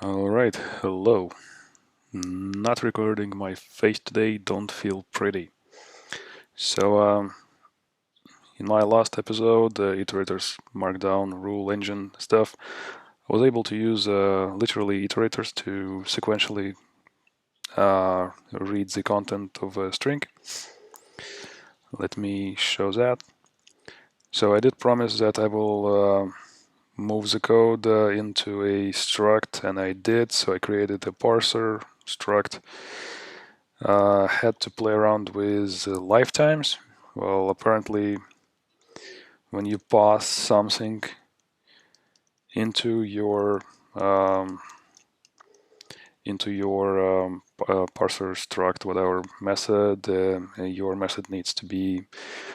Alright, hello. Not recording my face today, don't feel pretty. So, in my last episode, the iterators Markdown Rule engine stuff, I was able to use literally iterators to sequentially read the content of a string. Let me show that. So I did promise that I will move the code into a struct, and I did. So I created a parser struct. Had to play around with lifetimes. Well, apparently, when you pass something into your parser struct, whatever method, your method needs to be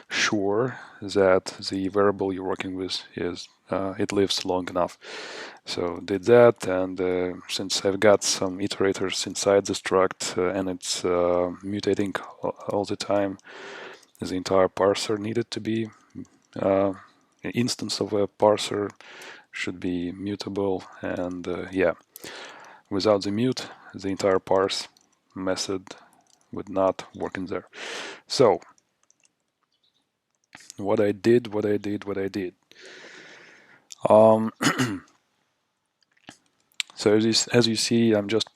sure that the variable you're working with is it lives long enough. So did that, and since I've got some iterators inside the struct and it's mutating all the time, the entire parser needed to be an instance of a parser should be mutable, and yeah, without the mute, the entire parse method would not work in there. So what I did. So as you see, I'm just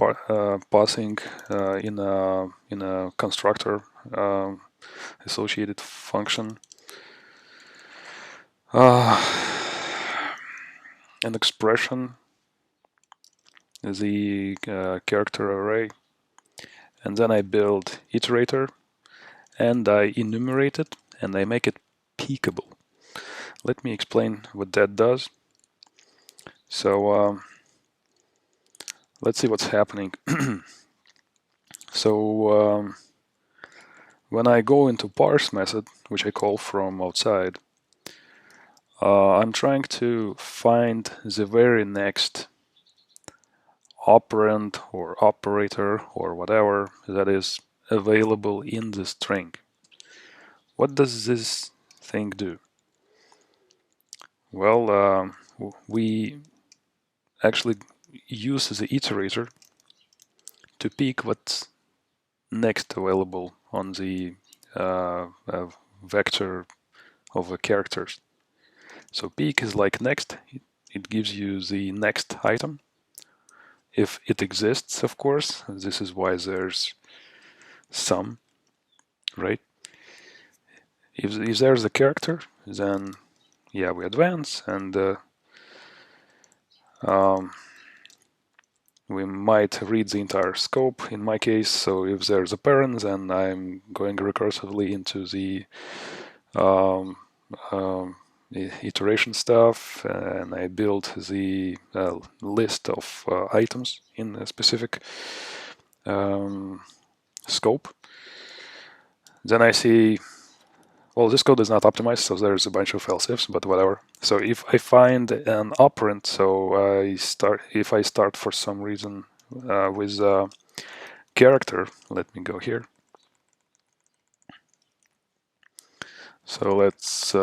passing in a constructor associated function an expression, the character array, and then I build iterator, and I enumerate it, and I make it peekable. Let me explain what that does. So let's see what's happening. So when I go into parse method, which I call from outside, I'm trying to find the very next operand or operator or whatever that is available in the string. What does this thing do? Well, we actually use the iterator to pick what's next available on the vector of characters. So peek is like next. It gives you the next item. If it exists, of course. This is why there's some, right? If there's a character, then yeah, we advance, and we might read the entire scope in my case. So if there's a parent, then I'm going recursively into the iteration stuff, and I build the list of items in a specific scope. Then I see, well, this code is not optimized, so there's a bunch of else ifs, but whatever. So if I find an operand, so if I start for some reason with a character, let me go here. So let's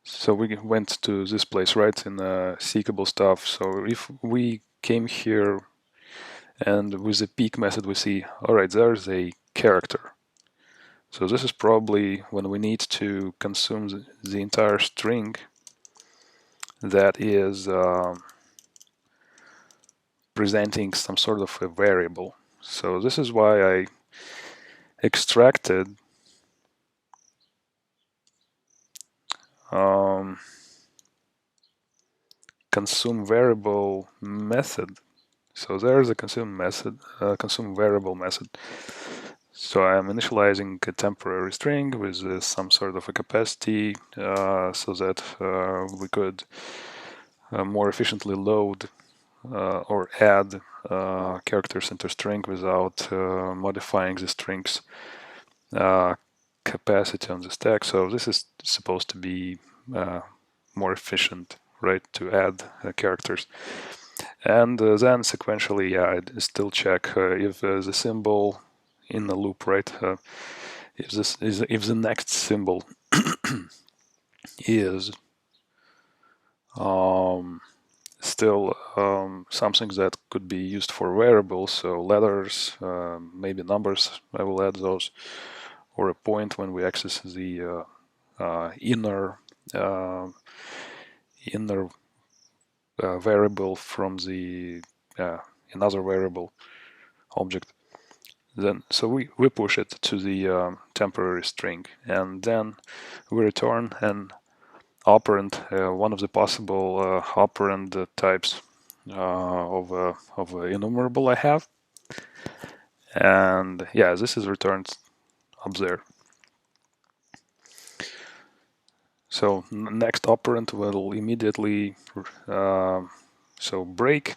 so we went to this place, right, in seekable stuff. So if we came here and with the peek method we see, all right, there's a character. So this is probably when we need to consume the entire string that is presenting some sort of a variable. So this is why I extracted consume variable method. So there's a consume variable method. So I'm initializing a temporary string with some sort of a capacity so that we could more efficiently load or add characters into string without modifying the string's capacity on the stack. So this is supposed to be more efficient, right, to add characters. And then sequentially, yeah, I still check if the symbol in the loop, right, if the next symbol is still something that could be used for variables, so letters, maybe numbers, I will add those, or a point when we access the inner variable from the another variable object. Then so we push it to the temporary string, and then we return an operand, one of the possible operand types of enumerable I have. And yeah, this is returned up there. So next operand will immediately so break,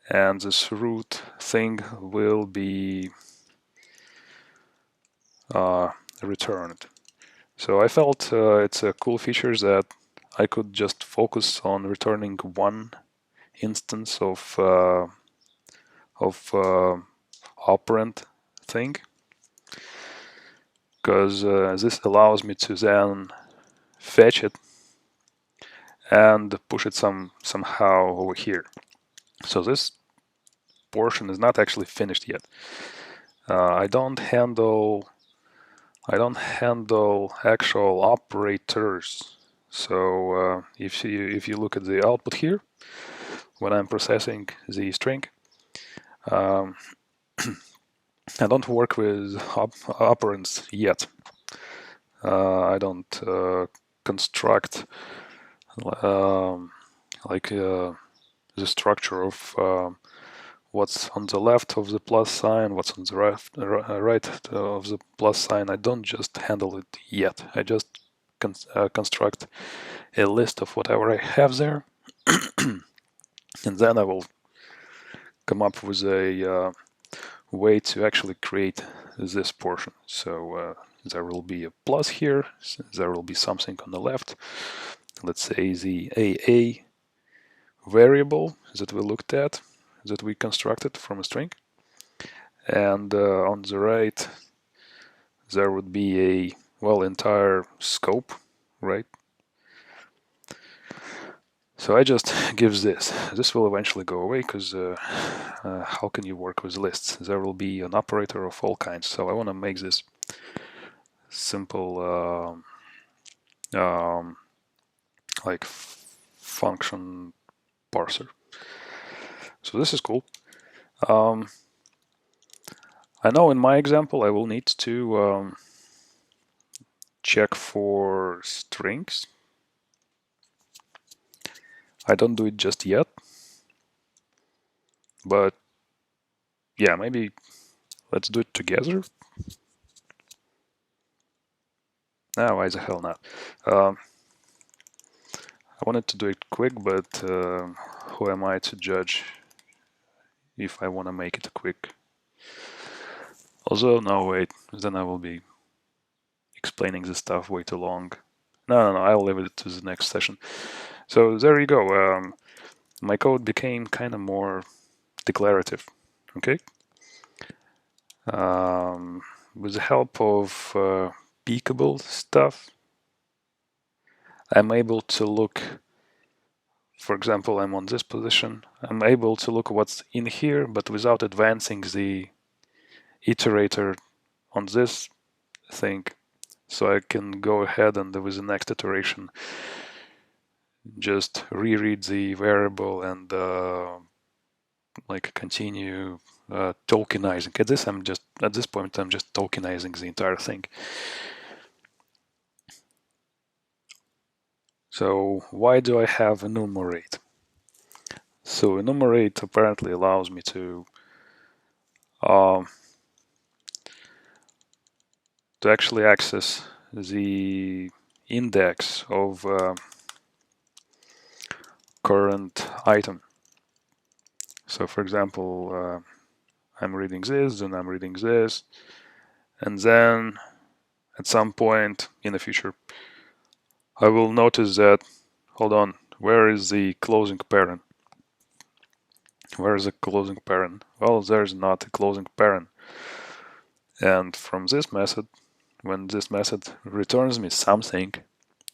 and this root thing will be returned. So I felt it's a cool feature that I could just focus on returning one instance of operand thing, because this allows me to then fetch it and push it somehow over here. So this portion is not actually finished yet. I don't handle actual operators. So if you look at the output here, when I'm processing the string, I don't work with operands yet. I don't construct like the structure of what's on the left of the plus sign, what's on the right of the plus sign. I don't just handle it yet. I just construct a list of whatever I have there, and then I will come up with a way to actually create this portion. So there will be a plus here, there will be something on the left, let's say the AA variable that we looked at, that we constructed from a string, and on the right there would be a entire scope, right? So I just give this. This will eventually go away because how can you work with lists? There will be an operator of all kinds. So I want to make this simple like function parser. So this is cool. I know in my example I will need to check for strings. I don't do it just yet, but yeah, maybe let's do it together. Why the hell not? I wanted to do it quick, but who am I to judge if I want to make it quick? Also, no, wait, then I will be explaining this stuff way too long. No, I'll leave it to the next session. So there you go. My code became kind of more declarative, okay? With the help of peekable stuff, I'm able to look, for example, I'm on this position, I'm able to look what's in here, but without advancing the iterator on this thing. So I can go ahead and with the next iteration just reread the variable and like continue tokenizing. At this point I'm just tokenizing the entire thing. So why do I have enumerate? So enumerate apparently allows me to actually access the index of current item. So for example, I'm reading this, and I'm reading this, and then at some point in the future I will notice that, hold on, where is the closing parent? Where is the closing parent? Well, there's not a closing parent. And from this method, when this method returns me something,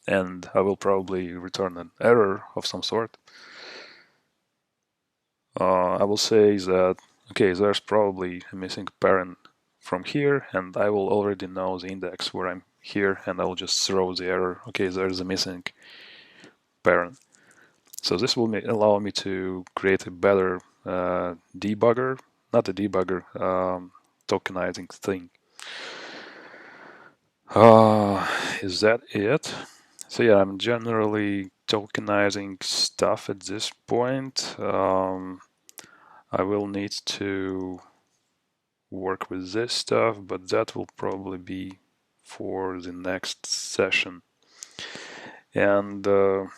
and I will probably return an error of some sort. I will say that, okay, there's probably a missing parent from here, and I will already know the index where I'm here, and I'll just throw the error, okay, there's a missing parent. So this will allow me to create a better debugger, not a debugger, tokenizing thing. Is that it? So yeah, I'm generally tokenizing stuff at this point. I will need to work with this stuff, but that will probably be for the next session. And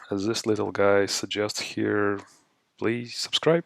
as this little guy suggests here, please subscribe.